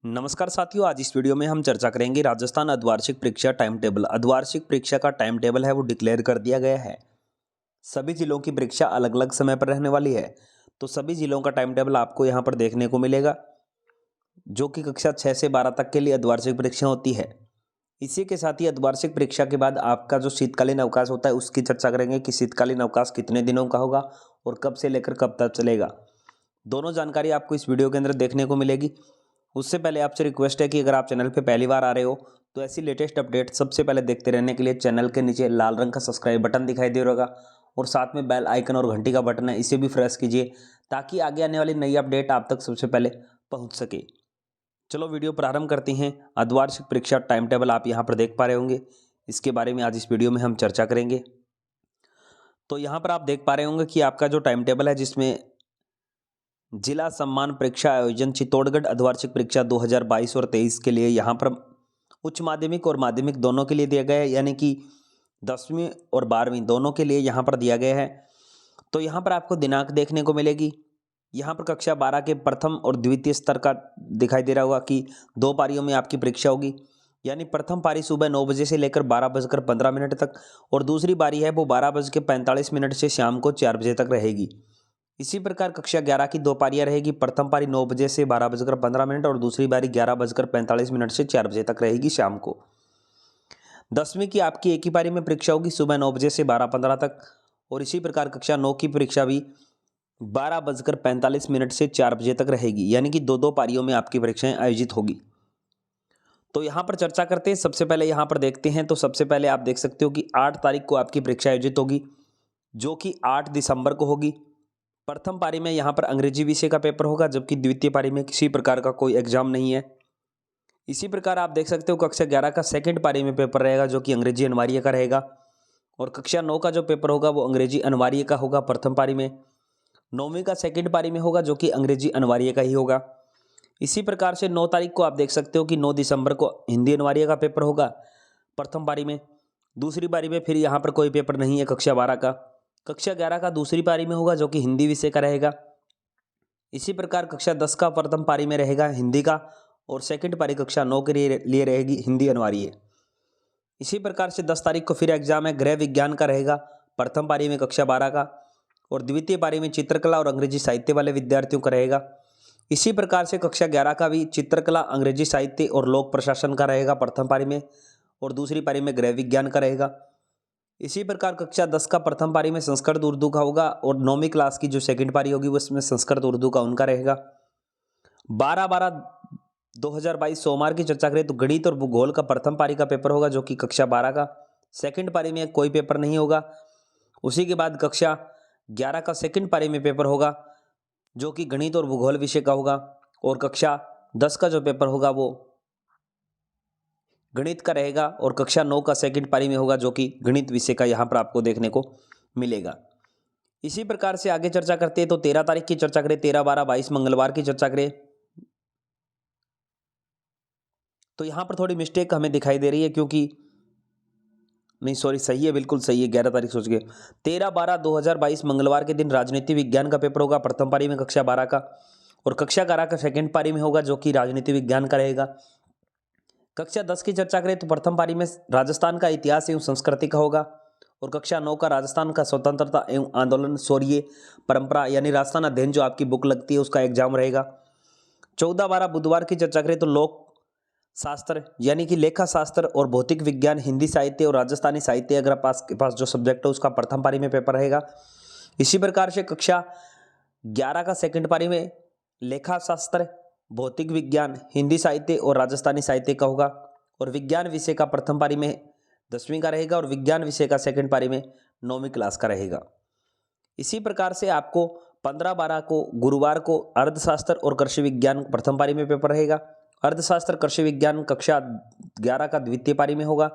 नमस्कार साथियों, आज इस वीडियो में हम चर्चा करेंगे राजस्थान अर्धवार्षिक परीक्षा टाइम टेबल। अर्धवार्षिक परीक्षा का टाइम टेबल है वो डिक्लेयर कर दिया गया है। सभी जिलों की परीक्षा अलग अलग समय पर रहने वाली है, तो सभी जिलों का टाइम टेबल आपको यहाँ पर देखने को मिलेगा, जो कि कक्षा 6 से 12 तक के लिए अर्धवार्षिक परीक्षा होती है। इसी के साथ ही अर्धवार्षिक परीक्षा के बाद आपका जो शीतकालीन अवकाश होता है उसकी चर्चा करेंगे कि शीतकालीन अवकाश कितने दिनों का होगा और कब से लेकर कब तक चलेगा। दोनों जानकारी आपको इस वीडियो के अंदर देखने को मिलेगी। उससे पहले आपसे रिक्वेस्ट है कि अगर आप चैनल पे पहली बार आ रहे हो तो ऐसी लेटेस्ट अपडेट सबसे पहले देखते रहने के लिए चैनल के नीचे लाल रंग का सब्सक्राइब बटन दिखाई दे रहा होगा और साथ में बेल आइकन और घंटी का बटन है, इसे भी प्रेस कीजिए ताकि आगे आने वाली नई अपडेट आप तक सबसे पहले पहुंच सके। चलो वीडियो प्रारंभ करते हैं। अर्धवार्षिक परीक्षा टाइम टेबल आप यहाँ पर देख पा रहे होंगे, इसके बारे में आज इस वीडियो में हम चर्चा करेंगे। तो यहाँ पर आप देख पा रहे होंगे कि आपका जो टाइम टेबल है जिसमें जिला सम्मान परीक्षा आयोजन चित्तौड़गढ़ अर्धवार्षिक परीक्षा 2022 और 23 के लिए यहाँ पर उच्च माध्यमिक और माध्यमिक दोनों के लिए दिया गया है, यानी कि 10वीं और 12वीं दोनों के लिए यहाँ पर दिया गया है। तो यहाँ पर आपको दिनांक देखने को मिलेगी। यहाँ पर कक्षा 12 के प्रथम और द्वितीय स्तर का दिखाई दे रहा होगा कि 2 पारियों में आपकी परीक्षा होगी, यानी प्रथम पारी सुबह 9 बजे से लेकर 12:15 तक और दूसरी पारी है वो 12:45 से शाम को 4 बजे तक रहेगी। इसी प्रकार कक्षा 11 की 2 पारियां रहेगी। प्रथम पारी 9 बजे से 12:15 और दूसरी पारी 11:45 से 4 बजे तक रहेगी शाम को। 10वीं की आपकी एक ही पारी में परीक्षा होगी, सुबह 9 बजे से 12:15 तक और इसी प्रकार कक्षा 9 की परीक्षा भी 12:45 से 4 बजे तक रहेगी, यानी कि 2-2 पारियों में आपकी परीक्षाएं आयोजित होगी। तो यहाँ पर चर्चा करते हैं। सबसे पहले यहाँ पर देखते हैं, तो सबसे पहले आप देख सकते हो कि 8 तारीख को आपकी परीक्षा आयोजित होगी, जो कि 8 दिसंबर को होगी। प्रथम पारी में यहाँ पर अंग्रेजी विषय का पेपर होगा, जबकि द्वितीय पारी में किसी प्रकार का कोई एग्जाम नहीं है। इसी प्रकार आप देख सकते हो कक्षा 11 का सेकंड पारी में पेपर रहेगा, जो कि अंग्रेजी अनिवार्य का रहेगा और कक्षा 9 का जो पेपर होगा वो अंग्रेजी अनिवार्य का होगा प्रथम पारी में। 9वीं का सेकंड पारी में होगा, जो कि अंग्रेजी अनिवार्य का ही होगा। इसी प्रकार से 9 तारीख को आप देख सकते हो कि 9 दिसंबर को हिंदी अनिवार्य का पेपर होगा प्रथम पारी में। दूसरी पारी में फिर यहाँ पर कोई पेपर नहीं है कक्षा 12 का। कक्षा 11 का दूसरी पारी में होगा, जो कि हिंदी विषय का रहेगा। इसी प्रकार कक्षा 10 का प्रथम पारी में रहेगा हिंदी का और सेकंड पारी कक्षा 9 के लिए रहेगी हिंदी अनिवार्य। इसी प्रकार से 10 तारीख को फिर एग्जाम है, गृह विज्ञान का रहेगा प्रथम पारी में कक्षा 12 का और द्वितीय पारी में चित्रकला और अंग्रेजी साहित्य वाले विद्यार्थियों का रहेगा। इसी प्रकार से कक्षा 11 का भी चित्रकला, अंग्रेजी साहित्य और लोक प्रशासन का रहेगा प्रथम पारी में और दूसरी पारी में गृह विज्ञान का रहेगा। इसी प्रकार कक्षा 10 का प्रथम पारी में संस्कृत उर्दू का होगा और 9वीं क्लास की जो सेकंड पारी होगी वो इसमें संस्कृत उर्दू का उनका रहेगा। 12/12/2022 सोमवार की चर्चा करें तो गणित और भूगोल का प्रथम पारी का पेपर होगा, जो कि कक्षा 12 का। सेकंड पारी में कोई पेपर नहीं होगा। उसी के बाद कक्षा 11 का सेकंड पारी में पेपर होगा, जो कि गणित और भूगोल विषय का होगा और कक्षा 10 का जो पेपर होगा वो गणित का रहेगा और कक्षा 9 का सेकंड पारी में होगा, जो कि गणित विषय का यहाँ पर आपको देखने को मिलेगा। इसी प्रकार से आगे चर्चा करते हैं, तो 13 तारीख की चर्चा करें, 13/12/22 मंगलवार की चर्चा करें तो यहाँ पर थोड़ी मिस्टेक हमें दिखाई दे रही है, क्योंकि नहीं सॉरी सही है, बिल्कुल सही है, 11 तारीख सोच गए। 13/12/2022 मंगलवार के दिन राजनीति विज्ञान का पेपर होगा प्रथम पारी में कक्षा 12 का और कक्षा 11 का सेकंड पारी में होगा, जो कि राजनीति विज्ञान का रहेगा। कक्षा 10 की चर्चा करें तो प्रथम पारी में राजस्थान का इतिहास एवं संस्कृति का होगा और कक्षा 9 का राजस्थान का स्वतंत्रता एवं आंदोलन शौर्य परंपरा यानी राजस्थान अध्ययन जो आपकी बुक लगती है उसका एग्जाम रहेगा। 14/12 बुधवार की चर्चा करें तो लोक शास्त्र यानी कि लेखा शास्त्र और भौतिक विज्ञान, हिंदी साहित्य और राजस्थानी साहित्य अगर आपके पास जो सब्जेक्ट है उसका प्रथम पारी में पेपर रहेगा। इसी प्रकार से कक्षा 11 का सेकंड पारी में लेखा शास्त्र, भौतिक विज्ञान, हिंदी साहित्य और राजस्थानी साहित्य का होगा और विज्ञान विषय का प्रथम पारी में 10वीं का रहेगा और विज्ञान विषय का सेकंड पारी में 9वीं क्लास का रहेगा। इसी प्रकार से आपको 15/12 को गुरुवार को अर्थशास्त्र और कृषि विज्ञान प्रथम पारी में पेपर रहेगा। अर्थशास्त्र कृषि विज्ञान कक्षा 11 का द्वितीय पारी में होगा।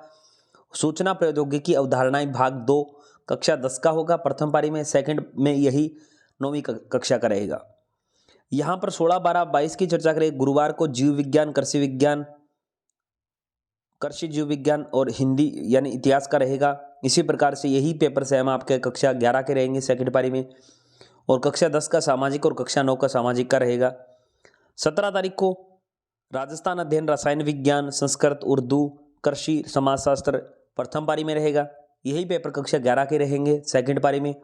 सूचना प्रौद्योगिकी अवधारणाएं भाग 2 कक्षा 10 का होगा प्रथम पारी में, सेकंड में यही 9वीं कक्षा का रहेगा। यहाँ पर 16/12/22 की चर्चा करें, गुरुवार को जीव विज्ञान, कृषि विज्ञान, कृषि जीव विज्ञान और हिंदी यानी इतिहास का रहेगा। इसी प्रकार से यही पेपर सेम आपके कक्षा 11 के रहेंगे सेकंड पारी में और कक्षा 10 का सामाजिक और कक्षा 9 का सामाजिक का रहेगा। 17 तारीख को राजस्थान अध्ययन रसायन विज्ञान, संस्कृत, उर्दू, कृषि, समाजशास्त्र प्रथम पारी में रहेगा। यही पेपर कक्षा 11 के रहेंगे सेकंड पारी में।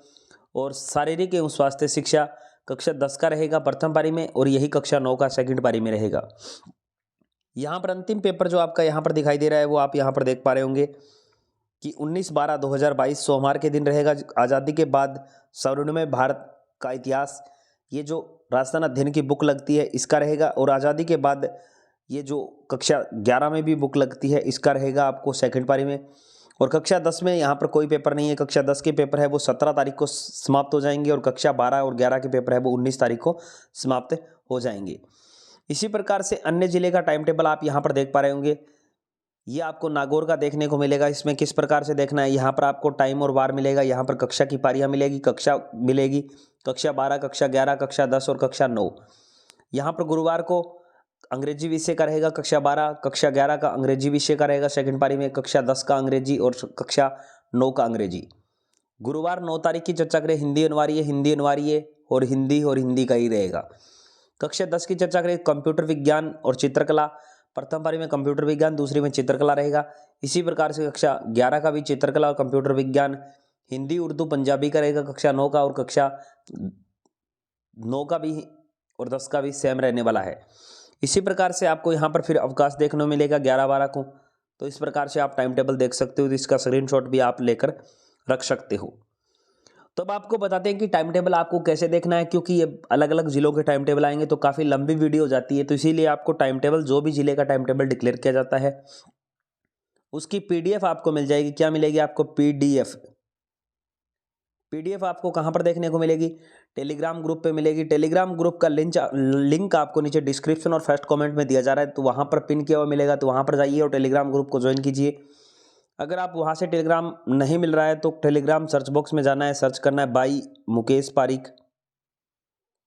और शारीरिक एवं स्वास्थ्य शिक्षा कक्षा 10 का रहेगा प्रथम पारी में, और यही कक्षा 9 का सेकंड पारी में रहेगा। यहाँ पर अंतिम पेपर जो आपका यहाँ पर दिखाई दे रहा है वो आप यहाँ पर देख पा रहे होंगे कि 19/12/2022 सोमवार के दिन रहेगा। आज़ादी के बाद स्वर्णिम भारत का इतिहास, ये जो राजस्थान अध्ययन की बुक लगती है इसका रहेगा। और आज़ादी के बाद ये जो कक्षा 11 में भी बुक लगती है इसका रहेगा आपको सेकंड पारी में। और कक्षा 10 में यहाँ पर कोई पेपर नहीं है। कक्षा 10 के पेपर है वो 17 तारीख को समाप्त हो जाएंगे, और कक्षा 12 और 11 के पेपर है वो 19 तारीख को समाप्त हो जाएंगे। इसी प्रकार से अन्य जिले का टाइम टेबल आप यहाँ पर देख पा रहे होंगे। ये आपको नागौर का देखने को मिलेगा। इसमें किस प्रकार से देखना है, यहाँ पर आपको टाइम और वार मिलेगा, यहाँ पर कक्षा की पारियाँ मिलेगी, कक्षा मिलेगी, कक्षा 12, कक्षा 11, कक्षा 10 और कक्षा 9। यहाँ पर गुरुवार को अंग्रेजी विषय का रहेगा कक्षा 12, कक्षा 11 का अंग्रेजी विषय का रहेगा सेकंड पारी में, कक्षा 10 का अंग्रेजी और कक्षा 9 का अंग्रेजी। गुरुवार 9 तारीख की चर्चा करें, हिंदी अनिवार्य और हिंदी का ही रहेगा। कक्षा 10 की चर्चा करें, कंप्यूटर विज्ञान और चित्रकला, प्रथम पारी में कंप्यूटर विज्ञान, दूसरी में चित्रकला रहेगा। इसी प्रकार से कक्षा 11 का भी चित्रकला और कंप्यूटर विज्ञान, हिंदी, उर्दू, पंजाबी का रहेगा कक्षा 9 का, और कक्षा 9 का भी और 10 का भी सेम रहने वाला है। इसी प्रकार से आपको यहाँ पर फिर अवकाश देखने को मिलेगा 11-12 को। तो इस प्रकार से आप टाइम टेबल देख सकते हो, इसका स्क्रीनशॉट भी आप लेकर रख सकते हो। तो अब आपको बताते हैं कि टाइम टेबल आपको कैसे देखना है, क्योंकि ये अलग अलग जिलों के टाइम टेबल आएंगे तो काफ़ी लंबी वीडियो हो जाती है। तो इसीलिए आपको टाइम टेबल, जो भी जिले का टाइम टेबल डिक्लेयर किया जाता है उसकी पीडीएफ आपको मिल जाएगी। क्या मिलेगी आपको? पीडीएफ आपको कहाँ पर देखने को मिलेगी? टेलीग्राम ग्रुप पे मिलेगी। टेलीग्राम ग्रुप का लिंक आपको नीचे डिस्क्रिप्शन और फर्स्ट कमेंट में दिया जा रहा है, तो वहाँ पर पिन किया हुआ मिलेगा, तो वहाँ पर जाइए और टेलीग्राम ग्रुप को ज्वाइन कीजिए। अगर आप वहाँ से टेलीग्राम नहीं मिल रहा है तो टेलीग्राम सर्च बॉक्स में जाना है, सर्च करना है बाई मुकेश पारिक।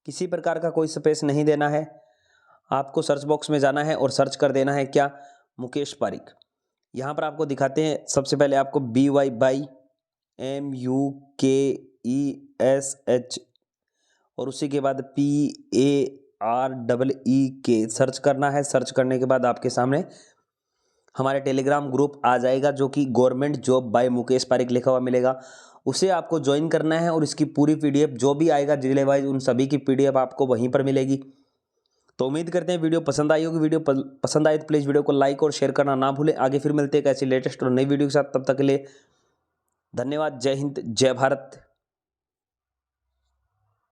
किसी प्रकार का कोई स्पेस नहीं देना है, आपको सर्च बॉक्स में जाना है और सर्च कर देना है क्या? मुकेश पारिक। यहाँ पर आपको दिखाते हैं, सबसे पहले आपको BY MUKESH और उसी के बाद PAREE सर्च करना है। सर्च करने के बाद आपके सामने हमारे टेलीग्राम ग्रुप आ जाएगा, जो कि government job by Mukesh Pareek लिखा हुआ मिलेगा। उसे आपको ज्वाइन करना है और इसकी पूरी पीडीएफ जो भी आएगा जिले वाइज, उन सभी की पीडीएफ आपको वहीं पर मिलेगी। तो उम्मीद करते हैं वीडियो पसंद आई होगी। वीडियो पसंद आई तो प्लीज़ वीडियो को लाइक और शेयर करना ना भूलें। आगे फिर मिलते हैं एक ऐसी लेटेस्ट और नई वीडियो के साथ। तब तक के लिए धन्यवाद। जय हिंद, जय भारत।